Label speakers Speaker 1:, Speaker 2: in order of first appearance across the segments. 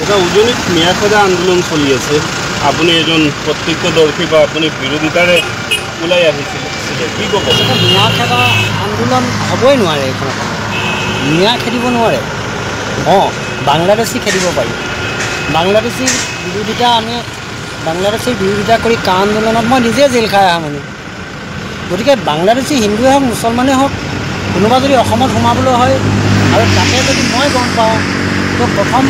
Speaker 1: এটা উজনিত মিয়া খেদা আন্দোলন চলি আছে। আপুনি এজন প্ৰত্যক্ষদৰ্শী বা আপুনি বিৰোধিতাৰে ওলাই আহিছিল, কি ক'ব?
Speaker 2: মিয়া খেদা আন্দোলন হ'বই নোৱাৰে। এইখন মিয়া খেদিব নোৱাৰে। বাংলাদেশী খেদিব পাৰি। বাংলাদেশীৰ বিৰোধিতা কৰি কা আন্দোলনত মই নিজে জেল খাই অহা মানুহ। গতিকে বাংলাদেশী হিন্দুৱে হওক মুছলমানেই হওক কোনোবা যদি অসমত সোমাবলৈ হয় আৰু তাতে যদি মই গম পাওঁ তো প্ৰথম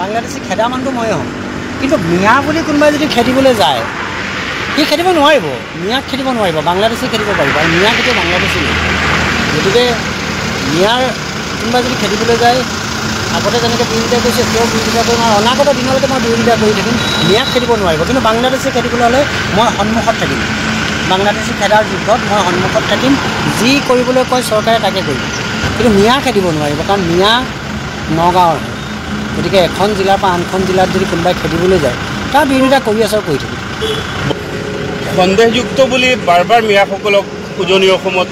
Speaker 2: বাংলাদেশী খেদা মানুহটো ময়ে হ'ম। কিন্তু মিয়া বুলি কোনোবাই যদি খেদিবলৈ যায় সি খেদিব নোৱাৰিব। মিয়াক খেদিব নোৱাৰিব, বাংলাদেশী খেদিব পাৰিব। আৰু মিয়া কেতিয়া বাংলাদেশী নহয়। গতিকে মিয়াৰ কোনোবাই যদি খেদিবলৈ যায় আগতে যেনেকৈ বিৰোধিতা কৰিছে এতিয়াও বিৰোধিতা কৰিম আৰু অনাগত দিনলৈকে মই বিৰোধিতা কৰি থাকিম। মিয়াক খেদিব নোৱাৰিব। কিন্তু বাংলাদেশী খেদিবলৈ হ'লে মই সন্মুখত থাকিম। বাংলাদেশী খেদাৰ যুদ্ধত মই সন্মুখত থাকিম। যি কৰিবলৈ কয় চৰকাৰে তাকে কৰিব। কিন্তু মিয়া খেদিব নোৱাৰিব, কাৰণ মিয়া নগাঁৱৰ। গতিকে এখন জিলাৰ পৰা আনখন জিলাত যদি কোনোবাই খেদিবলৈ যায় তাৰ বিৰোধিতা কৰি আছে আৰু কৰি থাকিব।
Speaker 1: সন্দেহযুক্ত বুলি বাৰ বাৰ মিয়াসকলক উজনি অসমত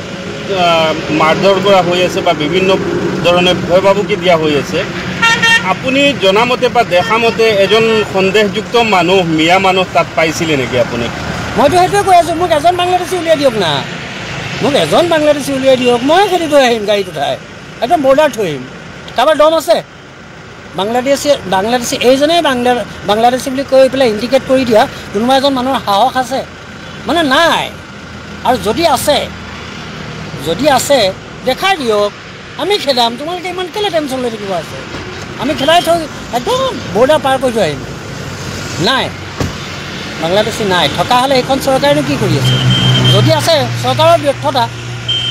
Speaker 1: মাৰধৰ কৰা হৈ আছে বা বিভিন্ন ধৰণে ভয় ভাবুকি দিয়া হৈ আছে। আপুনি জনামতে বা দেখামতে এজন সন্দেহযুক্ত মানুহ, মিয়া মানুহ তাত পাইছিলে নেকি আপুনি?
Speaker 2: মইতো সেইটোৱে কৈ আছোঁ, মোক এজন বাংলাদেশী উলিয়াই দিয়ক না। মোক এজন বাংলাদেশী উলিয়াই দিয়ক, মই খেদি থৈ আহিম গাড়ীত উঠাই, একদম বৰ্ডাৰ থৈ আহিম। কাৰোবাৰ দম আছে? বাংলাদেশী এইজনেই বাংলাদেশী বুলি কৈ পেলাই ইণ্ডিকেট কৰি দিয়া কোনোবা এজন মানুহৰ সাহস আছে? মানে নাই। আৰু যদি আছে দেখাই দিয়ক, আমি খেদাম। তোমালোকে ইমান কেলৈ টেনশ্যন লৈ থাকিব আছে? আমি খেদাই থৈ একদম বৰ্ডাৰ পাৰ কৰি থৈ আহিম। নাই, বাংলাদেশী নাই। থকা হ'লে এইখন চৰকাৰেনো কি কৰি আছে? যদি আছে চৰকাৰৰ ব্যৰ্থতা,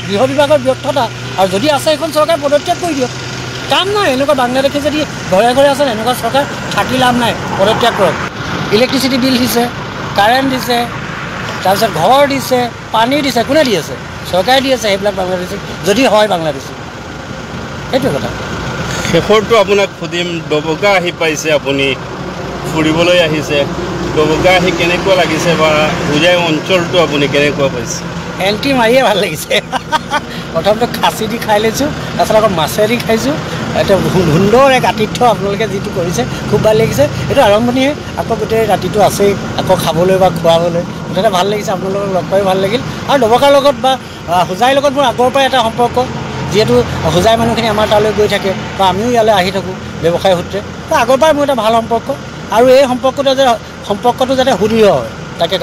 Speaker 2: গৃহ বিভাগৰ ব্যৰ্থতা। আৰু যদি আছে এইখন চৰকাৰ পদত্যাগ কৰি দিয়ক। কাম নাই এনেকুৱা বাংলাদেশী যদি ঘৰে ঘৰে আছে এনেকুৱা চৰকাৰ থাকি লাভ নাই, পদত্যাগ কৰক। ইলেক্ট্ৰিচিটি বিল দিছে, কাৰেণ্ট দিছে, তাৰপিছত ঘৰ দিছে, পানী দিছে। কোনে দি আছে? চৰকাৰে দি আছে সেইবিলাক বাংলাদেশী, যদি হয় বাংলাদেশী। সেইটোৱে কথা।
Speaker 1: শেষৰটো আপোনাক সুধিম, ডবকা আহি পাইছে, আপুনি ফুৰিবলৈ আহিছে। ডবকা আহি কেনেকুৱা লাগিছে বা হোজাই অঞ্চলটো আপুনি কেনেকুৱা পাইছে?
Speaker 2: এণ্ট্ৰি মাৰিয়ে ভাল লাগিছে। প্ৰথমতে খাচী দি খাই লৈছোঁ, তাৰপিছত আকৌ মাছেদি খাইছোঁ। এতিয়া সুন্দৰ এক আতিথ্য আপোনালোকে যিটো কৰিছে খুব ভাল লাগিছে। এইটো আৰম্ভণিহে, আকৌ গোটেই ৰাতিটো আছেই আকৌ খাবলৈ বা খুৱাবলৈ। মুঠতে ভাল লাগিছে, আপোনালোকক লগ পাই ভাল লাগিল। আৰু ডবকাৰ লগত বা হোজাইৰ লগত মোৰ আগৰ পৰাই এটা সম্পৰ্ক, যিহেতু হোজাই মানুহখিনি আমাৰ তালৈ গৈ থাকে বা আমিও ইয়ালৈ আহি থাকোঁ ব্যৱসায় সূত্ৰে। তো আগৰ পৰাই মোৰ এটা ভাল সম্পৰ্ক, আৰু এই সম্পৰ্কটো যাতে সুদৃঢ় হয় তাকে